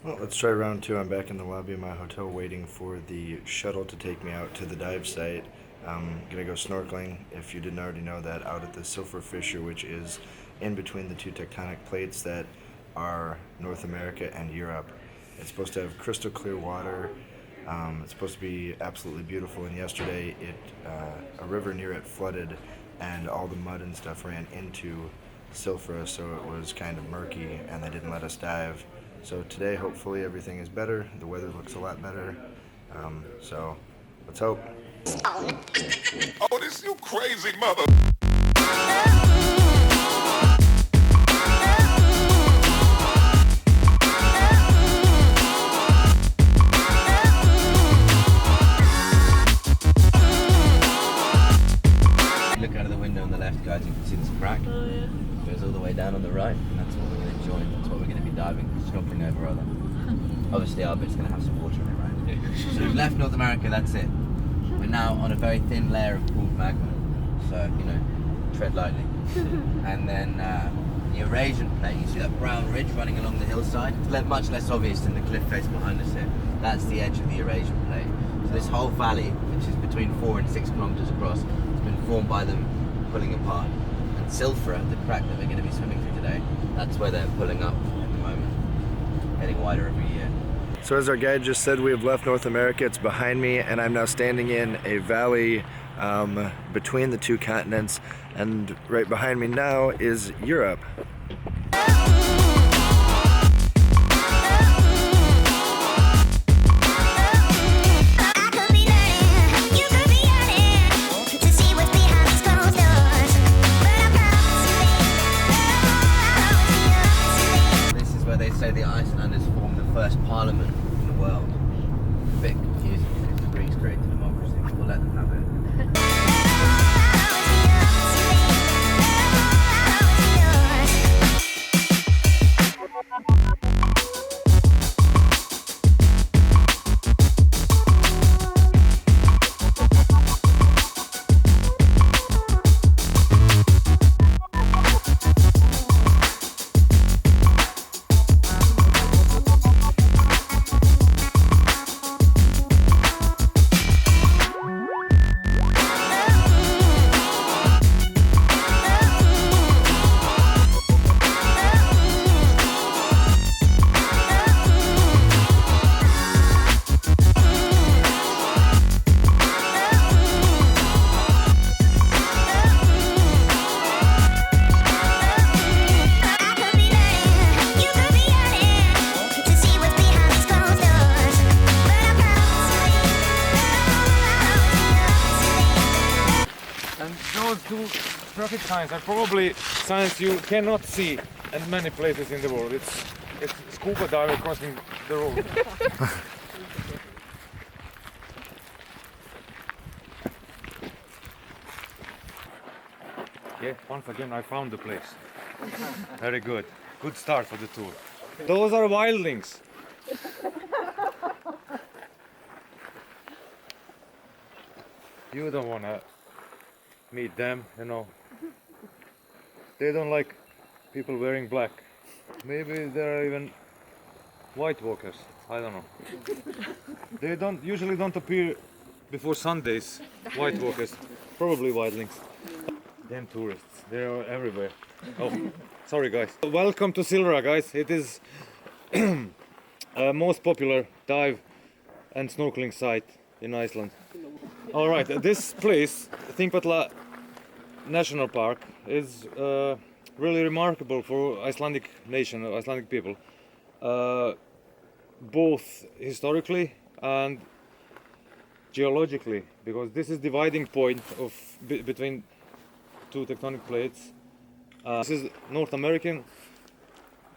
Well, let's try round two. I'm back in the lobby of my hotel waiting for the shuttle to take me out to the dive site. I'm gonna go snorkeling, if you didn't already know that, out at the Silfra fissure, which is in between the two tectonic plates that are North America and Europe. It's supposed to have crystal clear water. It's supposed to be absolutely beautiful, and yesterday a river near it flooded and all the mud and stuff ran into Silfra, so it was kind of murky and they didn't let us dive. So today, hopefully, everything is better. The weather looks a lot better. So let's hope. Oh, this you crazy mother. Look out of the window on the left, guys, you can see this crack. Oh, yeah. It goes all the way down on the right, and that's what we're going to join. That's what we're going to be diving, snorkeling over rather. Obviously our bit's going to have some water in it, right? So we've left North America, that's it. We're now on a very thin layer of cooled magma, so, you know, tread lightly. And then the Eurasian plate, you see that brown ridge running along the hillside? It's much less obvious than the cliff face behind us here. That's the edge of the Eurasian plate. So this whole valley, which is between 4 and 6 kilometers across, has been formed by them pulling apart. And Silfra, the crack that we're going to be swimming through today, that's where they're pulling up at the moment, getting wider every year. So as our guide just said, we have left North America. It's behind me, and I'm now standing in a valley between the two continents, and right behind me now is Europe. This is where they say the Icelanders formed the first parliament in the world. A bit confusing because the Greeks created democracy. We'll let them have it. And those two traffic signs are probably signs you cannot see in many places in the world. It's scuba diver crossing the road. Yeah, once again I found the place. Very good. Good start for the tour. Those are wildlings. You don't wanna meet them, you know. They don't like people wearing black. Maybe there are even white walkers. I don't know. They usually don't appear before Sundays. White walkers, probably wildlings. Damn tourists, they are everywhere. Oh, sorry guys. Welcome to Silfra, guys. It is most popular dive and snorkeling site in Iceland. All right, this place, Thingvellir National Park, is really remarkable for Icelandic nation, Icelandic people, both historically and geologically, because this is dividing point of between two tectonic plates. This is North American,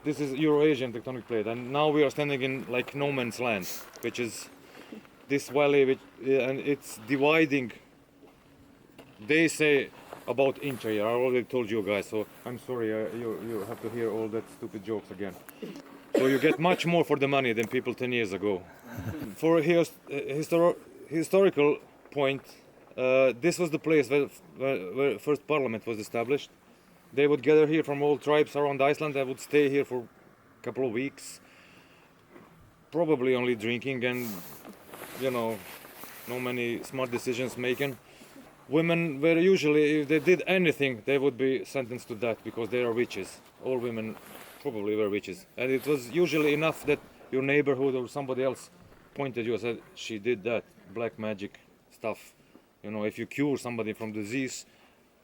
this is Eurasian tectonic plate, and now we are standing in like no man's land, which is this valley, and it's dividing. They say about inch a year. I already told you guys, so I'm sorry you have to hear all that stupid jokes again. So you get much more for the money than people 10 years ago. For historical point, this was the place where first parliament was established. They would gather here from all tribes around Iceland. They would stay here for a couple of weeks. probably only drinking and, you know, no many smart decisions making. Women were usually, if they did anything, they would be sentenced to death because they are witches. All women probably were witches. And it was usually enough that your neighborhood or somebody else pointed you and said, she did that, black magic stuff. You know, if you cure somebody from disease,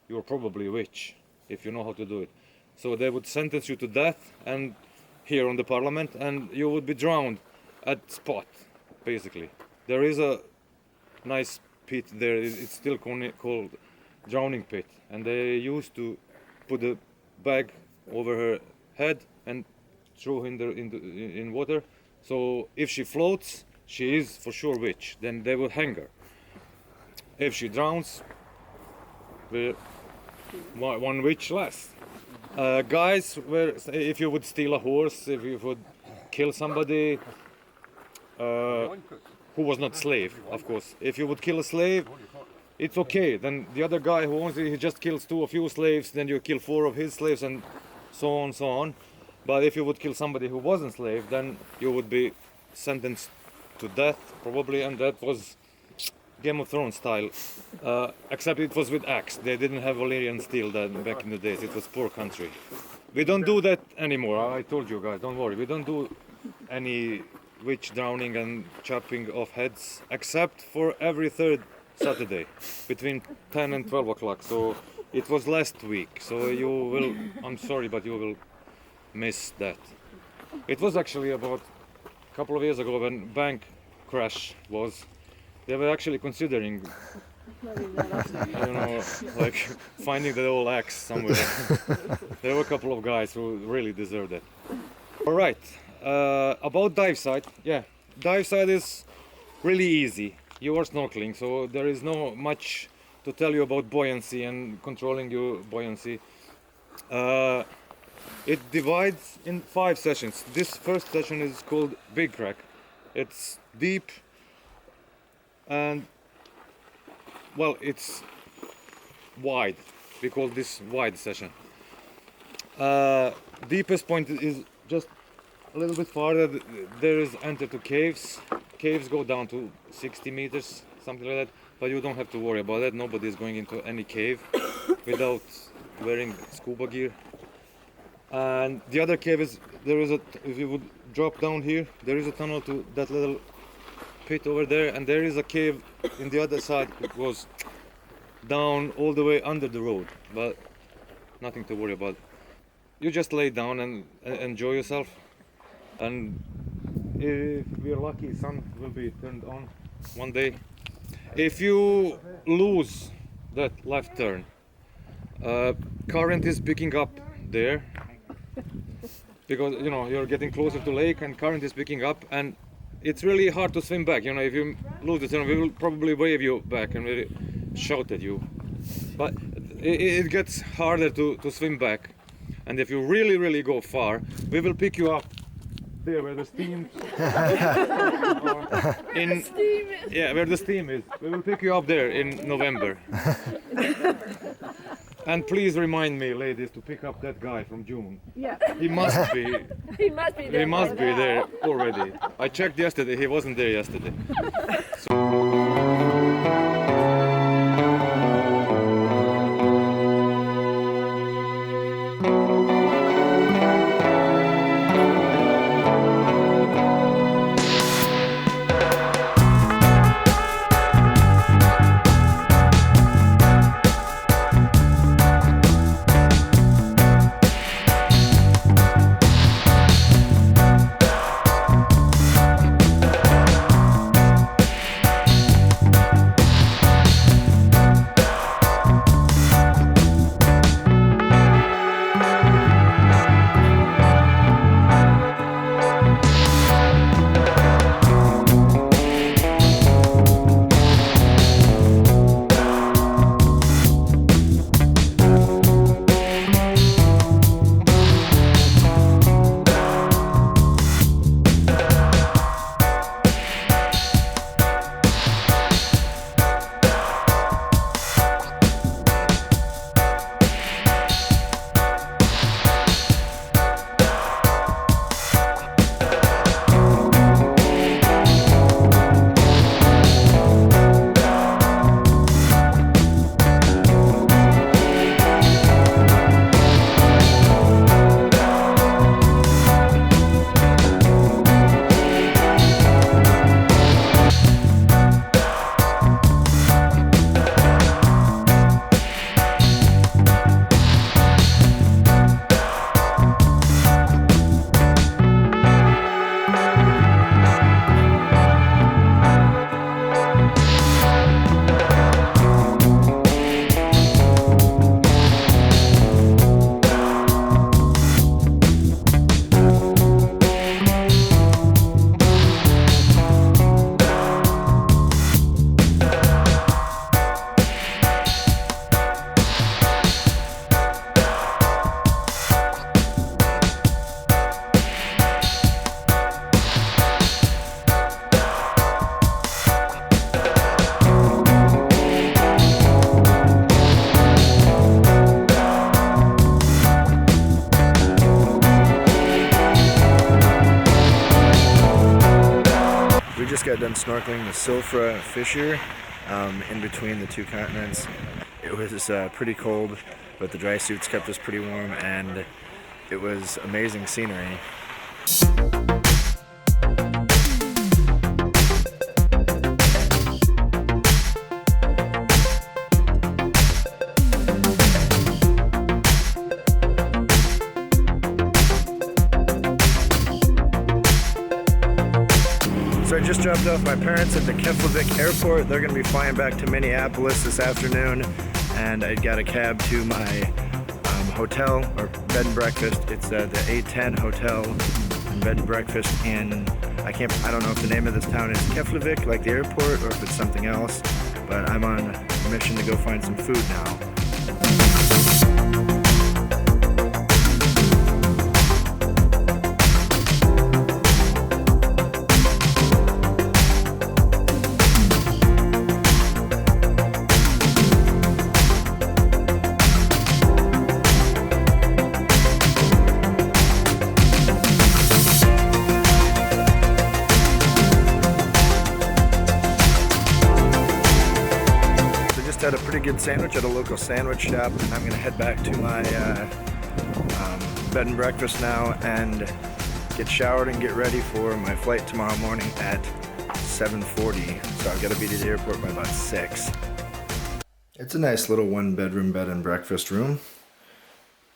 you're probably a witch, if you know how to do it. So they would sentence you to death and here on the parliament, and you would be drowned at spot, basically. There is a nice pit there, it's still called drowning pit, and they used to put a bag over her head and throw in in water. So if she floats, she is for sure witch. Then they will hang her. If she drowns, one witch less. Guys, if you would steal a horse, if you would kill somebody who was not slave, of course. If you would kill a slave, it's okay. Then the other guy who owns it, he just kills two of your slaves, then you kill 4 of his slaves, and so on, so on. But if you would kill somebody who wasn't slave, then you would be sentenced to death, probably, and that was Game of Thrones style. Except it was with axe. They didn't have Valyrian steel then back in the days. It was poor country. We don't do that anymore. I told you guys, don't worry. We don't do any witch drowning and chopping off heads, except for every 3rd Saturday between 10 and 12 o'clock. So it was last week. So you will, I'm sorry, but you will miss that. It was actually about a couple of years ago when bank crash was. They were actually considering, you know, like finding the old axe somewhere. There were a couple of guys who really deserved it. All right, about dive site. Yeah, dive site is really easy. You are snorkeling, so there is no much to tell you about buoyancy and controlling your buoyancy. It divides in 5 sessions. This first session is called Big Crack. It's deep and, well, it's wide. We call this wide session. Deepest point is just a little bit farther. There is enter to caves. Caves go down to 60 meters, something like that. But you don't have to worry about that. Nobody is going into any cave without wearing scuba gear. And the other cave is, there is a, if you would drop down here, there is a tunnel to that little pit over there, and there is a cave in the other side. It goes down all the way under the road, but nothing to worry about. You just lay down and enjoy yourself, and if we're lucky, sun will be turned on one day. If you lose that left turn, current is picking up there, because you know you're getting closer to lake and current is picking up, and it's really hard to swim back. You know, if you lose the turn, we will probably wave you back and really shout at you. But it gets harder to swim back. And if you really go far, we will pick you up there where the steam yeah, where the steam is. We will pick you up there in November. And please remind me, ladies, to pick up that guy from June. Yeah. He must be. He must be there. He must be there already. I checked yesterday. He wasn't there yesterday. done snorkeling the Silfra fissure in between the two continents. It was pretty cold, but the dry suits kept us pretty warm, and it was amazing scenery. So I just dropped off my parents at the Keflavik airport. They're going to be flying back to Minneapolis this afternoon, and I got a cab to my hotel or bed and breakfast. It's the A10 Hotel and Bed and Breakfast in, I don't know if the name of this town is Keflavik, like the airport, or if it's something else, but I'm on a mission to go find some food now. Had a pretty good sandwich at a local sandwich shop, and I'm gonna head back to my bed and breakfast now and get showered and get ready for my flight tomorrow morning at 7:40. So I've got to be to the airport by about 6. It's a nice little 1-bedroom bed and breakfast room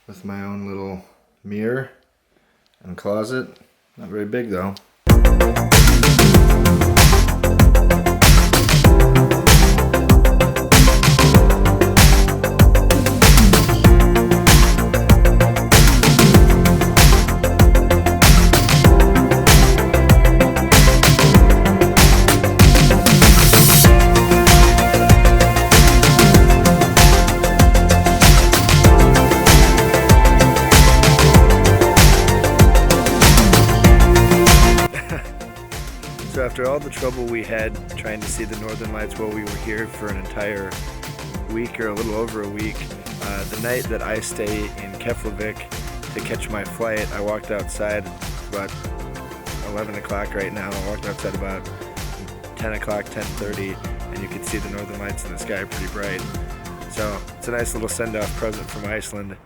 with my own little mirror and closet. Not very big though. So after all the trouble we had trying to see the Northern Lights while we were here for an entire week or a little over a week, the night that I stay in Keflavik to catch my flight, I walked outside about 11 o'clock right now. I walked outside about 10 o'clock, 10:30, and you could see the Northern Lights in the sky pretty bright. So it's a nice little send-off present from Iceland.